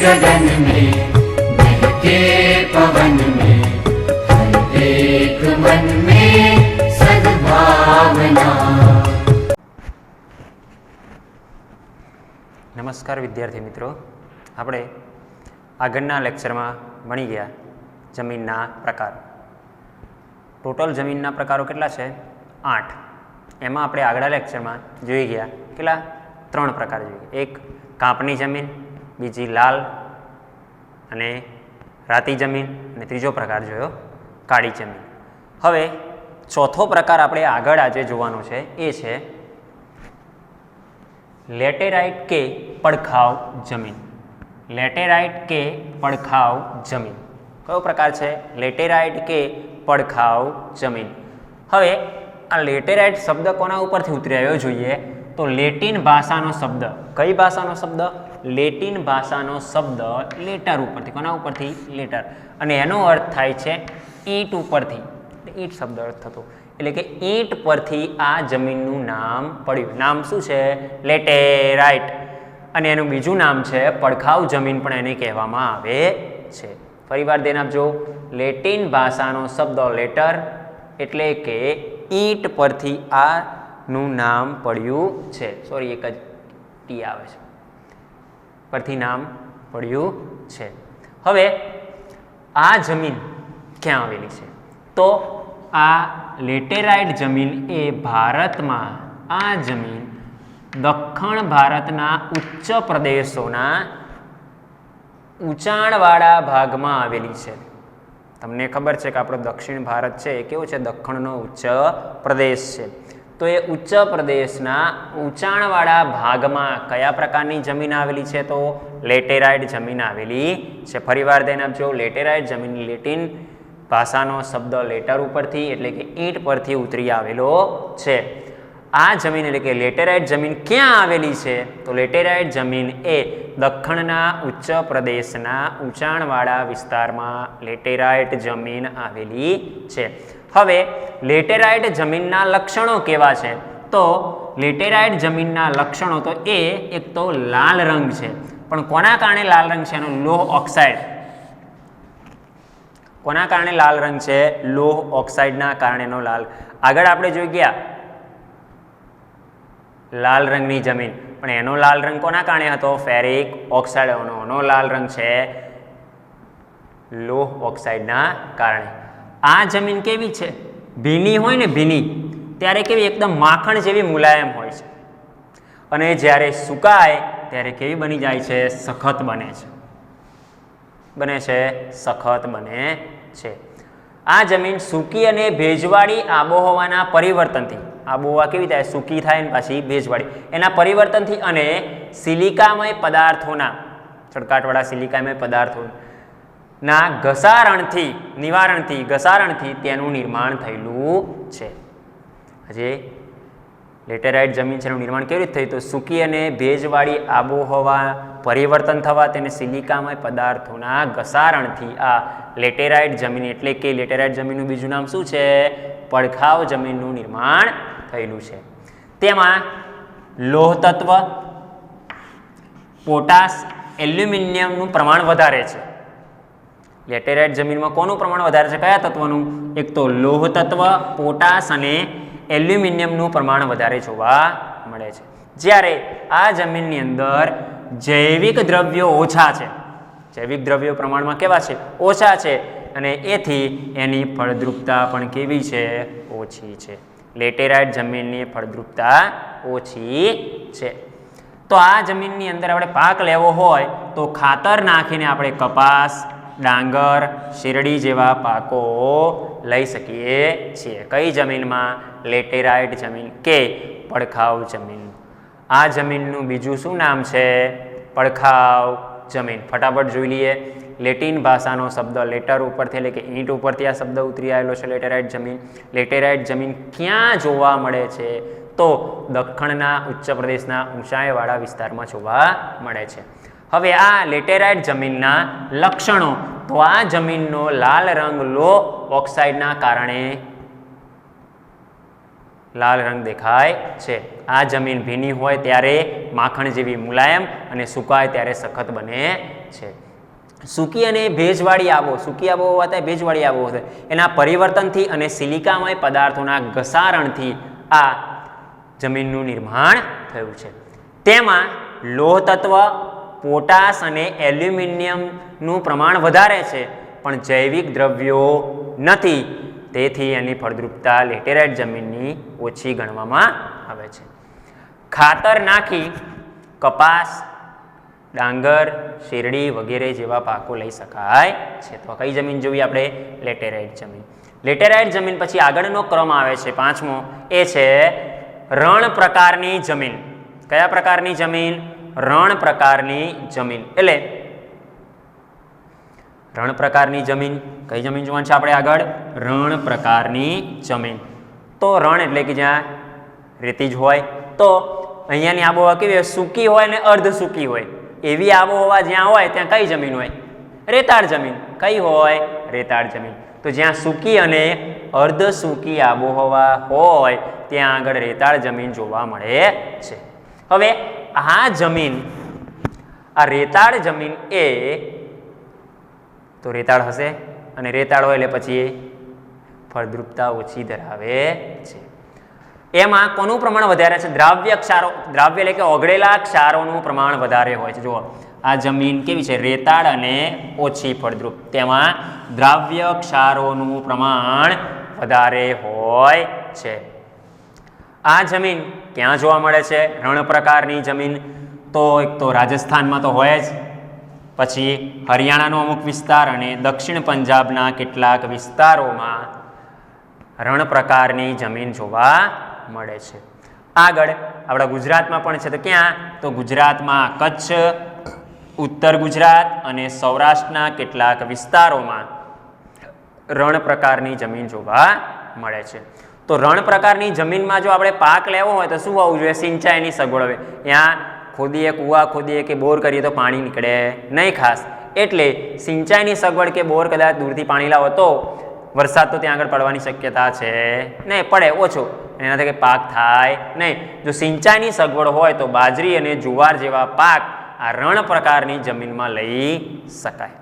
गगन में महके पवन में हर एक मन में सद्भावना। नमस्कार विद्यार्थी मित्रों, આપણે આગળના લેક્ચરમાં ભણી ગયા જમીનના પ્રકાર. ટોટલ જમીનના પ્રકારો કેટલા છે? 8. એમાં આપણે આગળના લેક્ચરમાં જોઈ ગયા કેટલા? 3 પ્રકાર જોઈએ. એક કાંપની જમીન, બીજી લાલ અને રાતી જમીન, અને ત્રીજો પ્રકાર જોયો કાળી જમીન. હવે ચોથો પ્રકાર આપણે આગળ આજે જોવાનો છે એ છે લેટેરાઇટ કે પડખાવ જમીન. લેટેરાઇટ કે પડખાવ જમીન કયો પ્રકાર છે? લેટેરાઇટ કે પડખાવ જમીન. હવે આ લેટેરાઇટ શબ્દ કોના ઉપરથી ઉતરી આવ્યો જોઈએ? તો લેટિન ભાષાનો શબ્દ. કઈ ભાષાનો શબ્દ? લેટિન ભાષાનો શબ્દ લેટર ઉપરથી. કોના ઉપરથી? લેટર. અને એનો અર્થ થાય છે ઈંટ ઉપરથી. ઈંટ શબ્દ અર્થ થતો, એટલે કે ઈંટ પરથી આ જમીનનું નામ પડ્યું. નામ શું છે? લેટેરાઇટ. અને એનું બીજું નામ છે પડખાવ જમીન, પણ એને કહેવામાં આવે છે. ફરીવાર ધ્યાન આપજો, લેટિન ભાષાનો શબ્દ લેટર એટલે કે ઈંટ પરથી આનું નામ પડ્યું છે. સોરી, એક જ ટી આવે છે, પરથી નામ પડ્યું છે. હવે આ જમીન ક્યાં આવેલી છે? તો આ લેટેરાઇટ જમીન એ ભારતમાં, આ જમીન દક્ષિણ ભારતના ઉચ્ચ પ્રદેશોના ઊંચાણવાળા ભાગમાં આવેલી છે. તમને ખબર છે કે આપણો દક્ષિણ ભારત છે એ કેવો છે? દક્ષિણનો ઉચ્ચ પ્રદેશ છે. તો એ ઉચ્ચ પ્રદેશના ઊંચાણવાળા ભાગમાં કયા પ્રકારની જમીન આવેલી છે? તો લેટેરાઇટ જમીન આવેલી છે. ફરીવાર ધ્યાન આપજો, લેટેરાઇટ જમીન લેટિન ભાષાનો શબ્દ લેટર ઉપરથી એટલે કે ઈંટ પરથી ઉતરી આવેલો છે. આ જમીન એટલે કે લેટેરાઇટ જમીન ક્યાં આવેલી છે? તો લેટેરાઇટ જમીન એ દક્ષિણના ઉચ્ચ પ્રદેશના ઊંચાણવાળા વિસ્તારમાં લેટેરાઇટ જમીન આવેલી છે. હવે લેટેરાઇટ જમીનના લક્ષણો કેવા છે? તો લેટેરાઇટ જમીનના લક્ષણો તો એ એક તો લાલ રંગ છે. પણ કોના કારણે લાલ રંગ છે? એનો લોહ ઓક્સાઇડ. કોના કારણે લાલ રંગ છે? લોહ ઓક્સાઇડના કારણેનો લાલ. આગળ આપણે જોઈ ગયા લાલ રંગની જમીન, પણ એનો લાલ રંગ કોના કારણે હતો? Ferric oxide. એનો લાલ રંગ છે લોહ ઓક્સાઇડના કારણે. આ જમીન કેવી છે? ભીની હોય ને, ભીની ત્યારે કેવી? એકદમ માખણ જેવી મુલાયમ હોય છે. અને જ્યારે સુકાય ત્યારે કેવી બની જાય છે? સખત બને છે. સખત બને છે. આ જમીન સૂકી અને ભેજવાળી આબોહવાના પરિવર્તનથી, આબોહવા કેવી થાય? સૂકી થાય ને પાછી ભેજવાળી, એના પરિવર્તનથી અને સિલિકામય પદાર્થોના, ચળકાટવાળા સિલિકામય પદાર્થોના ઘસારણથી, નિવારણથી, ઘસારણથી તેનું નિર્માણ થયેલું છે. હજી લેટેરાઇટ જમીન છે એનું નિર્માણ કેવી રીતે થયું? તો સૂકી અને ભેજવાળી આબોહવા પરિવર્તન થવા તેને સિલિકામય પદાર્થોના ઘસારણથી આ લેટેરાઇટ જમીન એટલે કે લેટેરાઇટ જમીનનું બીજું નામ શું છે? પડખાવ જમીનનું નિર્માણ થયેલું છે. તેમાં લોહ તત્વ, પોટાશ, એલ્યુમિનિયમનું પ્રમાણ વધારે છે. લેટેરાઇટ જમીનમાં કોનું પ્રમાણ વધારે છે? કયા તત્વનું? એક તો લોહ તત્વ, પોટાશ અને એલ્યુમિનિયમનું પ્રમાણ વધારે જોવા મળે છે. જ્યારે આ જમીનની અંદર જૈવિક દ્રવ્યો ઓછા છે. જૈવિક દ્રવ્યો પ્રમાણમાં કેવા છે? ઓછા છે. અને એથી એની ફળદ્રુપતા પણ કેવી છે? ઓછી છે. લેટેરાઇટ જમીનની ફળદ્રુપતા ઓછી છે. તો આ જમીનની અંદર આપણે પાક લેવો હોય તો ખાતર નાખીને આપણે કપાસ, ડાંગર, શેરડી જેવા પાકો લઈ શકીએ છીએ. કઈ જમીનમાં? લેટેરાઇટ જમીન કે પડખાવ જમીન. આ જમીનનું બીજું શું નામ છે? પડખાવ જમીન. ફટાફટ જોઈ લઈએ. લેટિન ભાષાનો શબ્દ લેટર ઉપરથી એટલે કે ઈંટ ઉપરથી આ શબ્દ ઉતરી આવેલો છે લેટેરાઇટ જમીન. લેટેરાઇટ જમીન ક્યાં જોવા મળે છે? તો દક્ષિણના ઉચ્ચ પ્રદેશના ઊંચાઈવાળા વિસ્તારમાં જોવા મળે છે. હવે આ લેટેરાઇટ જમીનના લક્ષણો, તો આ જમીનનો લાલ રંગ લોહ ઓક્સાઇડના કારણે લાલ રંગ દેખાય છે. આ જમીન ભીની હોય ત્યારે માખણ જેવી મુલાયમ અને સુકાય ત્યારે સખત બને છે. સૂકી અને ભેજવાળી સૂકી આબોહવા થાય, ભેજવાળી આબોહવા થાય, એના પરિવર્તનથી અને સિલિકામય પદાર્થોના ઘસારણથી આ જમીનનું નિર્માણ થયું છે. તેમાં લોહ તત્વ, પોટાશ અને એલ્યુમિનિયમનું પ્રમાણ વધારે છે, પણ જૈવિક દ્રવ્યો નથી. તેથી એની ફળદ્રુપતા લેટેરાઇટ જમીનની ઓછી ગણવામાં આવે છે. ખાતર નાખી કપાસ, ડાંગર, શેરડી વગેરે જેવા પાકો લઈ શકાય છે. તો કઈ જમીન જોવી આપણે? લેટેરાઇટ જમીન. લેટેરાઇટ જમીન પછી આગળનો ક્રમ આવે છે 5મો, એ છે રણ પ્રકારની જમીન. કયા પ્રકારની જમીન? રણ પ્રકારની જમીન. એટલે રણ પ્રકારની જમીન, કઈ જમીન જોવાની છે આપણે આગળ? રણ પ્રકારની જમીન. તો રણ એટલે કે જ્યાં રેતી જ હોય. તો અહીંયાની આબોહવા કેવી હોય? સૂકી હોય ને અર્ધ સૂકી હોય. એવી આબોહવા જ્યાં હોય ત્યાં કઈ જમીન હોય? રેતાળ જમીન. કઈ હોય? રેતાળ જમીન. તો જ્યાં સૂકી અને અર્ધ સૂકી આબોહવા હોય ત્યાં આગળ રેતાળ જમીન જોવા મળે છે. હવે આ જમીન, આ રેતાળ જમીન એ તો રેતાળ હશે, અને રેતાળ હોય એટલે પછી ફળદ્રુપતા ઓછી ધરાવે છે. એમાં કોનું પ્રમાણ વધારે છે? દ્રાવ્ય ક્ષારો. દ્રાવ્ય એટલે કે ઓગળેલા ક્ષારોનું પ્રમાણ વધારે હોય છે. જુઓ આ જમીન કેવી છે? રેતાળ અને ઓછી ફળદ્રુપ. તેમાં દ્રાવ્ય ક્ષારોનું પ્રમાણ વધારે હોય છે. આ જમીન ક્યાં જોવા મળે છે? રણ પ્રકારની જમીન તો એક તો રાજસ્થાનમાં તો હોય જ, પછી હરિયાણાનો અમુક વિસ્તાર અને દક્ષિણ પંજાબના કેટલાક વિસ્તારોમાં રણ પ્રકારની જમીન જોવા મળે છે. આગળ આપણા ગુજરાતમાં પણ છે. તો ક્યાં? તો ગુજરાતમાં કચ્છ, ઉત્તર ગુજરાત અને સૌરાષ્ટ્રના કેટલાક વિસ્તારોમાં રણ પ્રકારની જમીન જોવા મળે છે. તો રણ પ્રકારની જમીનમાં જો આપણે પાક લેવો હોય તો શું હોવું જોઈએ? સિંચાઈની સગવડ હોય. ત્યાં ખોદીએ, કૂવા ખોદીએ કે બોર કરીએ તો પાણી નીકળે નહીં ખાસ. એટલે સિંચાઈની સગવડ કે બોર કદાચ દૂરથી પાણી લાવો તો વરસાદ તો ત્યાં આગળ પડવાની શક્યતા છે નહીં, પડે ઓછો, એનાથી કંઈ પાક થાય નહીં. જો સિંચાઈની સગવડ હોય તો બાજરી અને જુવાર જેવા પાક આ રણ પ્રકારની જમીનમાં લઈ શકાય.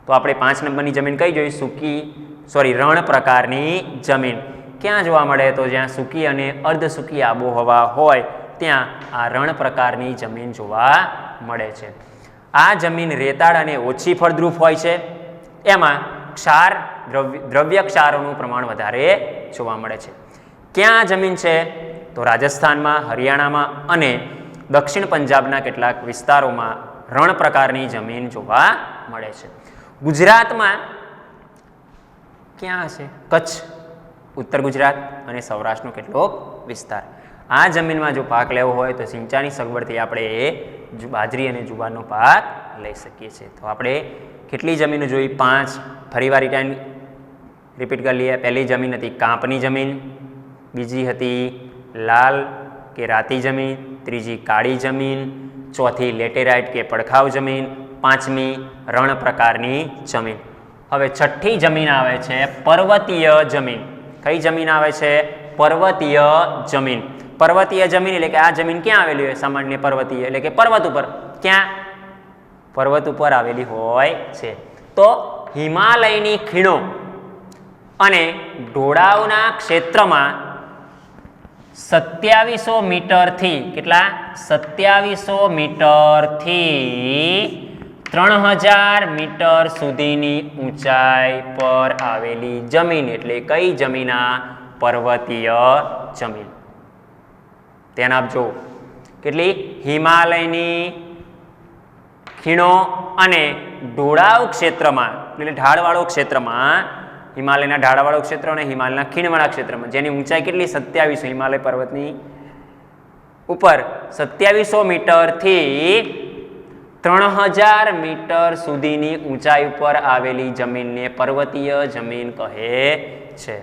તો આપણે 5 નંબરની જમીન કઈ જોઈ? રણ પ્રકારની જમીન. ક્યાં જોવા મળે? તો જ્યાં સૂકી અને અર્ધ સૂકી આબોહવા હોય ત્યાં આ રણ પ્રકારની જમીન જોવા મળે છે. આ જમીન રેતાળ અને ઓછી ફળદ્રુપ હોય છે. એમાં ક્ષાર, દ્રવ્ય ક્ષારોનું પ્રમાણ વધારે જોવા મળે છે. ક્યાં જમીન છે? તો રાજસ્થાનમાં, હરિયાણામાં અને દક્ષિણ પંજાબના કેટલાક વિસ્તારોમાં રણ પ્રકારની જમીન જોવા મળે છે. ગુજરાતમાં ક્યાં છે? કચ્છ, ઉત્તર ગુજરાત અને સૌરાષ્ટ્રનો કેટલોક વિસ્તાર. આ જમીનમાં જો પાક લેવો હોય તો સિંચાઈની સગવડથી આપણે બાજરી અને જુવારનો પાક લઈ શકીએ છીએ. તો આપણે કેટલી જમીનો જોઈ? 5. ફરીવાર રિપીટ કરી લઈએ. પહેલી જમીન હતી કાંપની જમીન, બીજી હતી લાલ કે રાતી જમીન, ત્રીજી કાળી જમીન, ચોથી લેટેરાઇટ કે પડખાવ જમીન, 5મી રણ પ્રકારની જમીન. હવે 6ઠ્ઠી જમીન આવે છે પર્વતીય જમીન. કઈ જમીન આવે છે? પર્વતીય જમીન. પર્વતીય જમીન એટલે કે આ જમીન ક્યાં આવેલી હોય? સામાન્ય પર્વતીય એટલે કે પર્વત ઉપર. ક્યાં? પર્વત ઉપર આવેલી હોય છે. તો હિમાલયની ખીણો અને ઢોળાવના ક્ષેત્રમાં 2700 મીટરથી કેટલા? 2700 મીટરથી 3000 મીટર સુધીની ઊંચાઈ પર આવેલી જમીન એટલે કઈ જમીન? પર્વતીય જમીન. ધ્યાન આપજો. કેટલી? હિમાલયની ખીણો અને ઢોળાવ ક્ષેત્રમાં એટલે ઢાળવાળો ક્ષેત્રમાં, હિમાલયના ઢાળવાળો ક્ષેત્ર અને હિમાલયના ખીણવાળા ક્ષેત્રમાં જેની ઊંચાઈ કેટલી? 2700. હિમાલય પર્વતની ઉપર 2700 મીટરથી 3000 મીટર સુધીની ઊંચાઈ ઉપર આવેલી જમીનને પર્વતીય જમીન કહે છે.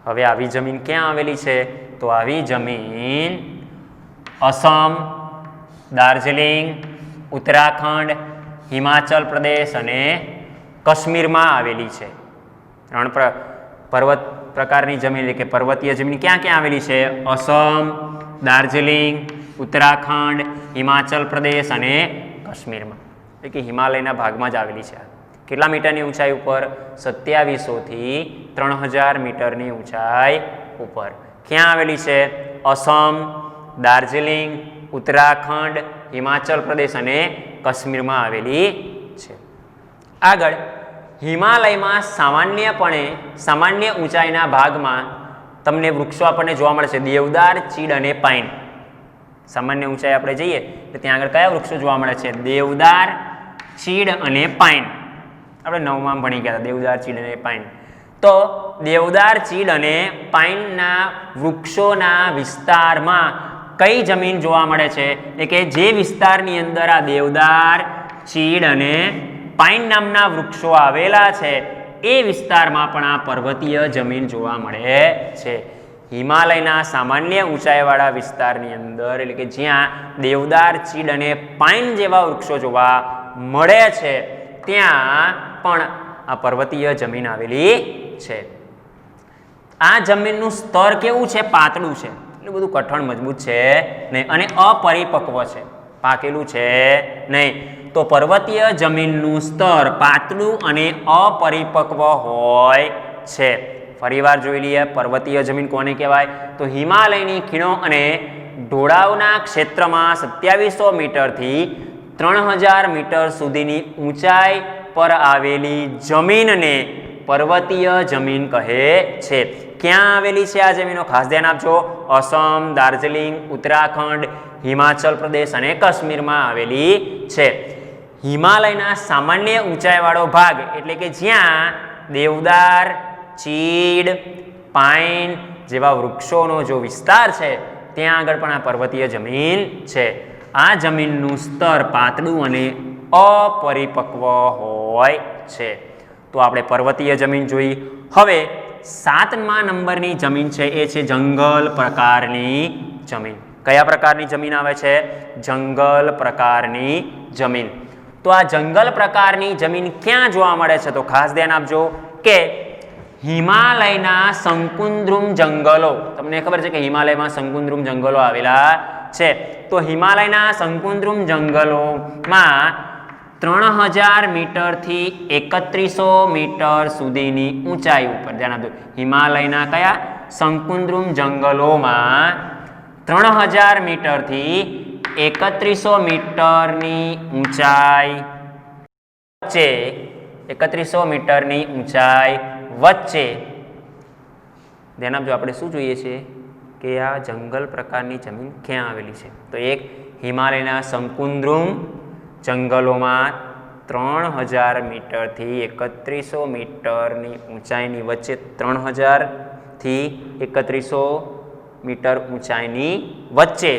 હવે આવી જમીન ક્યાં આવેલી છે? તો આવી જમીન અસમ, દાર્જિલિંગ, ઉત્તરાખંડ, હિમાચલ પ્રદેશ અને કાશ્મીરમાં આવેલી છે. પર્વત પ્રકારની જમીન એટલે કે પર્વતીય જમીન ક્યાં ક્યાં આવેલી છે? અસમ, દાર્જિલિંગ, ઉત્તરાખંડ, હિમાચલ પ્રદેશ અને કાશ્મીરમાં. એટલે કે હિમાલયના ભાગમાં જ આવેલી છે. કેટલા મીટરની ઊંચાઈ ઉપર? 2700 થી 3000 મીટરની ઊંચાઈ ઉપર. ક્યાં આવેલી છે? અસમ, દાર્જિલિંગ, ઉત્તરાખંડ, હિમાચલ પ્રદેશ અને કાશ્મીરમાં આવેલી છે. આગળ હિમાલયમાં સામાન્ય ઊંચાઈના ભાગમાં તમને વૃક્ષો આપણને જોવા મળે છે દેવદાર, ચીડ અને પાઇન. સામાન્ય ઊંચાઈ આપણે જઈએ તો ત્યાં આગળ કયા વૃક્ષો જોવા મળે છે? દેવદાર, ચીડ અને પાઇન. આપણે 9માં ભણી ગયા હતા દેવદાર, ચીડ અને પાઇન. તો દેવદાર, ચીડ અને પાઇનના વૃક્ષોના વિસ્તારમાં કઈ જમીન જોવા મળે છે? એટલે કે જે વિસ્તારની અંદર આ દેવદાર, ચીડ અને પાઇન નામના વૃક્ષો આવેલા છે એ વિસ્તારમાં પણ આ પર્વતીય જમીન જોવા મળે છે. હિમાલયના સામાન્ય ઊંચાઈવાળા વિસ્તારની અંદર એટલે કે જ્યાં દેવદાર, ચીડ અને પાઇન જેવા વૃક્ષો જોવા મળે છે ત્યાં પણ આ પર્વતીય જમીન આવેલી છે. આ જમીનનું સ્તર કેવું છે? પાતળું છે. એટલું બધું કઠણ મજબૂત છે નહીં અને અપરિપક્વ છે, પાકેલું છે નહીં. તો પર્વતીય જમીનનું સ્તર પાતળું અને અપરિપક્વ હોય છે. ફરીવાર જોઈ લઈએ પર્વતીય જમીન કોને કહેવાય? તો હિમાલયની ખીણો અને ઢોળાવના ક્ષેત્રમાં 2700 મીટરથી 3000 મીટર સુધીની ઊંચાઈ પર આવેલી જમીનને પર્વતીય જમીન કહે છે. ક્યાં આવેલી છે આ જમીનો? ખાસ ધ્યાન આપજો. અસમ, દાર્જિલિંગ, ઉત્તરાખંડ, હિમાચલ પ્રદેશ અને કાશ્મીરમાં આવેલી છે. હિમાલયના સામાન્ય ઊંચાઈવાળો ભાગ એટલે કે જ્યાં દેવદાર, ચીડ, પાઇન જેવા વૃક્ષોનો જો વિસ્તાર છે ત્યાં આગળ પણ આ પર્વતીય જમીન છે. આ જમીનનું સ્તર પાતળું અને અપરિપક્વ હોય છે. તો આપણે પર્વતીય જમીન જોઈ. હવે 7મા નંબરની જમીન છે એ છે જંગલ પ્રકારની જમીન. કયા પ્રકારની જમીન આવે છે? જંગલ પ્રકારની જમીન. તો આ જંગલ પ્રકારની જમીન ક્યાં જોવા મળે છે? તો ખાસ ધ્યાન આપજો કે હિમાલયના શંકુદ્રુમ જંગલો. તમને ખબર છે કે હિમાલયમાં શંકુદ્રુમ જંગલો આવેલા છે. તો હિમાલયના શંકુદ્રુમ જંગલોમાં 3000 મીટરથી 3100 મીટર સુધીની ઊંચાઈ ઉપર ધ્યાન આપજો. હિમાલયના કયા? શંકુદ્રુમ જંગલોમાં 3000 મીટરથી 3100 મીટરની ઊંચાઈ વચ્ચે 3100 મીટરની ઊંચાઈ વચ્ચે ધ્યાન આપજો. આપણે શું જોઈએ છીએ કે આ જંગલ પ્રકારની જમીન ક્યાં આવેલી છે? તો એક હિમાલયના શંકુદ્રુમ જંગલોમાં 3000 મીટરથી 3100 મીટરની ઊંચાઈની વચ્ચે 3000થી 3100 મીટર ઊંચાઈની વચ્ચે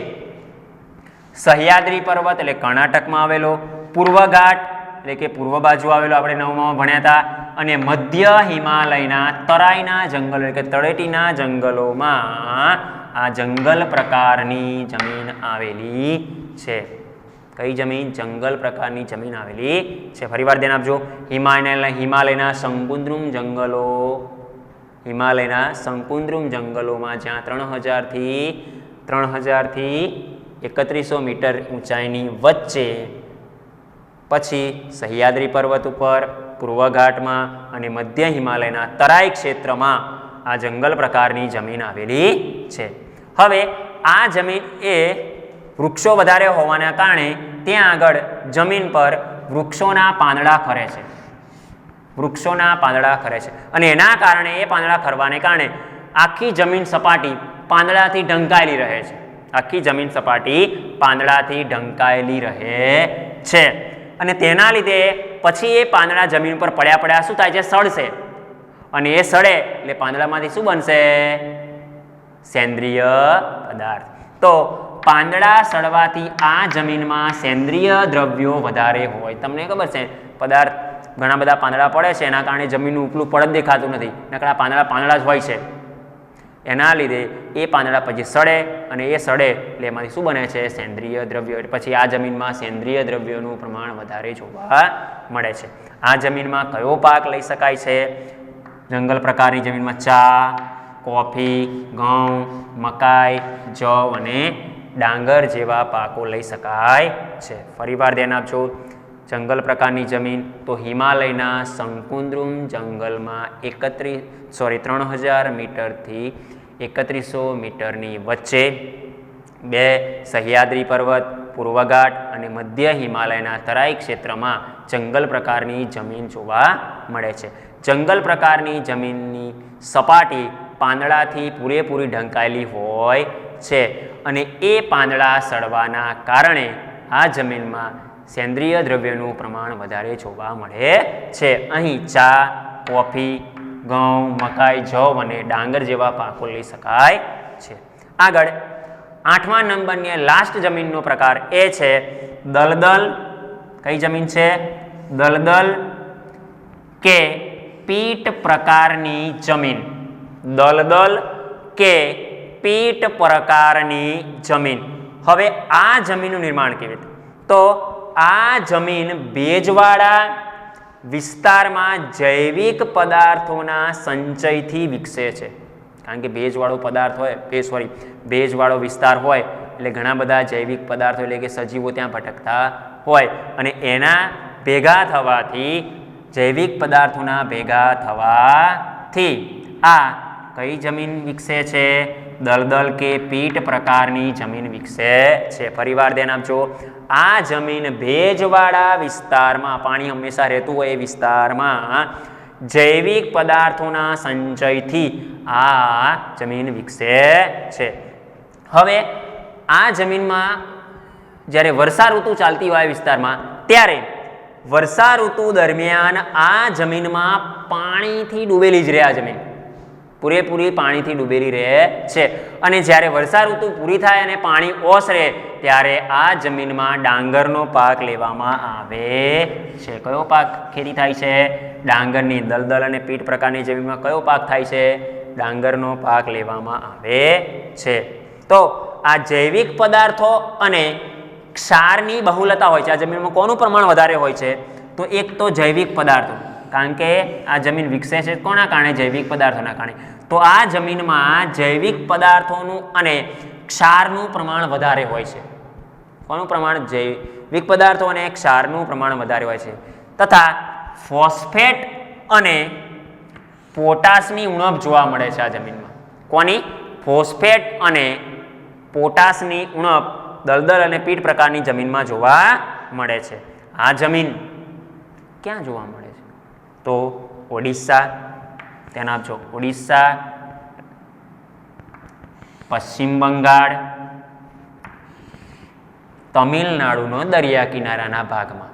સહ્યાદ્રી પર્વત એટલે કર્ણાટકમાં આવેલો, પૂર્વઘાટ એટલે કે પૂર્વ બાજુ આવેલો, આપણે 9માં ભણ્યા હતા, અને મધ્ય હિમાલયના તરાઈના જંગલો એટલે કે તળેટીના જંગલોમાં આ જંગલ પ્રકારની જમીન આવેલી છે. કઈ જમીન? જંગલ પ્રકારની જમીન આવેલી છે. ફરીવાર ધ્યાન આપજો. હિમાલયના શંકુદ્રુમ જંગલો, હિમાલયના શંકુદ્રુમ જંગલોમાં જ્યાં 3000થી 3100 મીટર ઊંચાઈની વચ્ચે, પછી સહ્યાદ્રી પર્વત ઉપર, પૂર્વઘાટમાં અને મધ્ય હિમાલયના તરાઈ ક્ષેત્રમાં આ જંગલ પ્રકારની જમીન આવેલી છે. હવે આ જમીન એ વૃક્ષો વધારે હોવાના કારણે ત્યાં આગળ જમીન પર વૃક્ષોના પાંદડા ખરે છે. વૃક્ષોના પાંદડા ખરે છે અને એના કારણે એ પાંદડા ખરવાને કારણે આખી જમીન સપાટી પાંદડાથી ઢંકાયેલી રહે છે. આખી જમીન સપાટી પાંદડાથી ઢંકાયેલી રહે છે અને તેના લીધે પછી એ પાંદડા જમીન પર પડ્યા શું થાય છે? સડશે. અને એ સડે એટલે પાંદડામાંથી શું બનશે? સેન્દ્રિય પદાર્થ. તો પાંદડા સડવાથી આ જમીનમાં સેન્દ્રિય દ્રવ્યો વધારે હોય. તમને ખબર છે પદાર્થ ઘણા બધા પાંદડા પડે છે એના કારણે જમીનનું ઉપલું પડ દેખાતું નથી, નકર પાંદડા જ હોય છે. એના લીધે એ પાંદડા પછી સડે અને એ સડે એટલે એમાંથી શું બને છે? સેન્દ્રિય દ્રવ્યો. પછી આ જમીનમાં સેન્દ્રિય દ્રવ્યોનું પ્રમાણ વધારે જોવા મળે છે. આ જમીનમાં કયો પાક લઈ શકાય છે? જંગલ પ્રકારની જમીનમાં ચા, કોફી, ઘઉં, મકાઈ, જવ અને ડાંગર જેવા પાકો લઈ શકાય છે. ફરીવાર ધ્યાન આપજો. જંગલ પ્રકારની જમીન તો હિમાલયના શંકુદ્રુમ જંગલમાં 3000 મીટરથી 3100 મીટરની વચ્ચે, 2 સહ્યાદ્રી પર્વત, પૂર્વઘાટ અને મધ્ય હિમાલયના તરાઈ ક્ષેત્રમાં જંગલ પ્રકારની જમીન જોવા મળે છે. જંગલ પ્રકારની જમીનની સપાટી પાંદડાથી પૂરેપૂરી ઢંકાયેલી હોય છે અને એ પાંદડા સડવાના કારણે આ જમીનમાં સેન્દ્રિય દ્રવ્યનું પ્રમાણ વધારે જોવા મળે છે. અહીં ચા, કોફી, ઘઉં, મકાઈ, જવ અને ડાંગર જેવા પાકો લઈ શકાય છે. આગળ 8મા નંબરની લાસ્ટ જમીનનો પ્રકાર એ છે દલદલ. કઈ જમીન છે? દલદલ કે પીટ પ્રકારની જમીન. દલદલ કે પીટ પ્રકારની જમીન. હવે આ જમીનનું નિર્માણ કેવી રીતે? તો આ જમીન ભેજવાળા વિસ્તારમાં જૈવિક પદાર્થોના સંચયથી વિકસે છે. કારણ કે ભેજવાળો પદાર્થ હોય, ભેજવાળો વિસ્તાર હોય એટલે ઘણા બધા જૈવિક પદાર્થો એટલે કે સજીવો ત્યાં ભટકતા હોય અને એના ભેગા થવાથી, જૈવિક પદાર્થોના ભેગા થવાથી આ કઈ જમીન વિકસે છે? દલદલ કે પીટ પ્રકારની જમીન વિકસે છે. ફરીવાર ધ્યાન આપજો. આ જમીન ભેજવાળા વિસ્તારમાં, પાણી હંમેશા રહેતું હોય એ વિસ્તારમાં જૈવિક પદાર્થોના સંચયથી આ જમીન વિકસે છે. હવે આ જમીનમાં જ્યારે વર્ષા ઋતુ ચાલતી હોય વિસ્તારમાં, ત્યારે વર્ષા ઋતુ દરમિયાન આ જમીનમાં પાણીથી ડૂબેલી જ રહે. આ જમીન પૂરેપૂરી પાણીથી ડૂબેલી રહે છે અને જ્યારે વર્ષા ઋતુ પૂરી થાય અને પાણી ઓસરે ત્યારે આ જમીનમાં ડાંગરનો પાક લેવામાં આવે છે. કયો પાક ખેતી થાય છે? ડાંગરની. દલદલ અને પીટ પ્રકારની જમીનમાં કયો પાક થાય છે? ડાંગરનો પાક લેવામાં આવે છે. તો આ જૈવિક પદાર્થો અને ક્ષારની બહુલતા હોય છે. આ જમીનમાં કોનું પ્રમાણ વધારે હોય છે? તો એક તો જૈવિક પદાર્થો, કારણ કે આ જમીન વિકસે છે કોના કારણે? જૈવિક પદાર્થોના કારણે. તો આ જમીનમાં જૈવિક પદાર્થોનું અને ક્ષારનું પ્રમાણ વધારે હોય છે. કોનું પ્રમાણ? જૈવિક પદાર્થો અને ક્ષારનું પ્રમાણ વધારે હોય છે. તથા ફોસ્ફેટ અને પોટાશની ઉણપ જોવા મળે છે આ જમીનમાં. કોની? ફોસ્ફેટ અને પોટાશની ઉણપ દલદલ અને પીટ પ્રકારની જમીનમાં જોવા મળે છે. આ જમીન ક્યાં જોવા મળે છે? તો ઓડિશા, ધ્યાન આપજો, ઓડિશા, પશ્ચિમ બંગાળ, તમિલનાડુનો દરિયા કિનારાના ભાગમાં.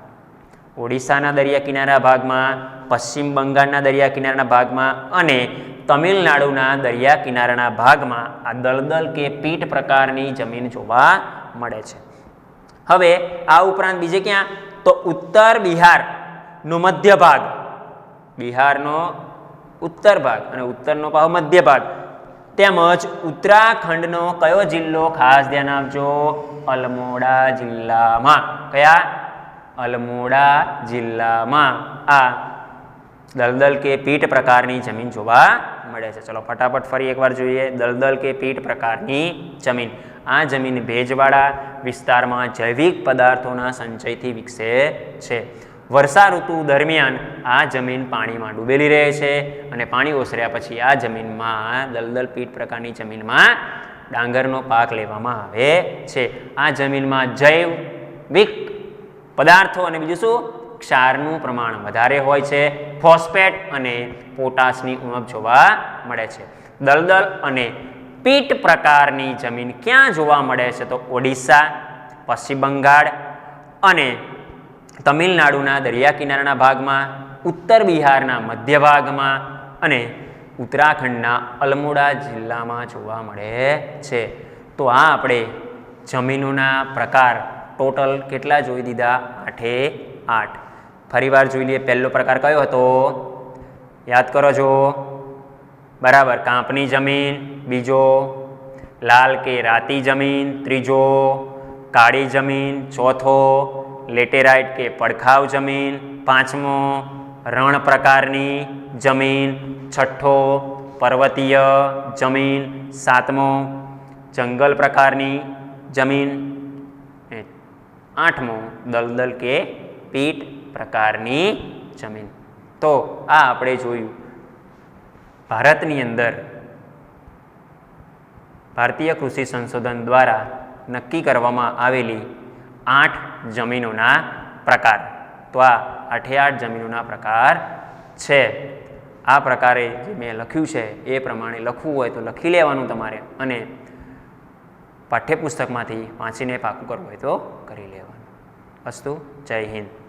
ઓડિશાના દરિયા કિનારા ભાગમાં, પશ્ચિમ બંગાળના દરિયા કિનારાના ભાગમાં અને તમિલનાડુના દરિયા કિનારાના ભાગમાં આ દલદલ કે પીટ પ્રકારની જમીન જોવા મળે છે. હવે આ ઉપરાંત બીજે ક્યાં? તો ઉત્તર બિહારનો મધ્ય ભાગ, બિહારનો ઉત્તર ભાગ અને ઉત્તરનો પાછો મધ્ય ભાગ, તેમજ ઉત્તરાખંડનો કયો જિલ્લો? ખાસ ધ્યાન આપજો, અલમોડા જિલ્લામાં. કયા? અલમોડા જિલ્લામાં આ દલદલ કે પીટ પ્રકારની જમીન જોવા મળે છે. ચલો ફટાફટ ફરી એકવાર જોઈએ. દલદલ કે પીટ પ્રકારની જમીન. આ જમીન ભેજવાળા વિસ્તારમાં જૈવિક પદાર્થોના સંચયથી વિકસે છે. વર્ષા ઋતુ દરમિયાન આ જમીન પાણીમાં ડૂબેલી રહે છે અને પાણી ઓસર્યા પછી આ જમીનમાં, દલદલ પીટ પ્રકારની જમીનમાં ડાંગરનો પાક લેવામાં આવે છે. આ જમીનમાં જૈવિક પદાર્થો અને બીજું શું? ક્ષારનું પ્રમાણ વધારે હોય છે. ફોસ્ફેટ અને પોટાશની ઉણપ જોવા મળે છે. દલદલ અને પીટ પ્રકારની જમીન ક્યાં જોવા મળે છે? તો ઓડિશા, પશ્ચિમ બંગાળ અને તમિલનાડુના દરિયા કિનારાના ભાગમાં, ઉત્તર બિહારના મધ્ય ભાગમાં અને ઉત્તરાખંડના અલમોડા જિલ્લામાં જોવા મળે છે. તો આ આપણે જમીનોના પ્રકાર ટોટલ કેટલા જોઈ દીધા? 8. ફરીવાર જોઈ લઈએ. પહેલો પ્રકાર કયો હતો? યાદ કરો છો? બરાબર, કાંપની જમીન. બીજો લાલ કે રાતી જમીન. ત્રીજો કાળી જમીન. ચોથો લેટેરાઇટ કે પડખાવ જમીન. પાંચમો રણ પ્રકારની જમીન. છઠ્ઠો પર્વતીય જમીન. સાતમો જંગલ પ્રકારની જમીન. આઠમો દલદલ કે લિખિત પ્રકારની જમીન. તો આ આપણે જોયું ભારતની અંદર ભારતીય કૃષિ સંશોધન દ્વારા નક્કી કરવામાં આવેલી 8 જમીનોના પ્રકાર. તો આ 8 જમીનોના પ્રકાર છે. આ પ્રકારે જે મેં લખ્યું છે એ પ્રમાણે લખવું હોય તો લખી લેવાનું તમારે, અને પાઠ્યપુસ્તકમાંથી વાંચીને પાકું કરવું હોય તો કરી લેવાનું. અસ્તુ. જય હિન્દ.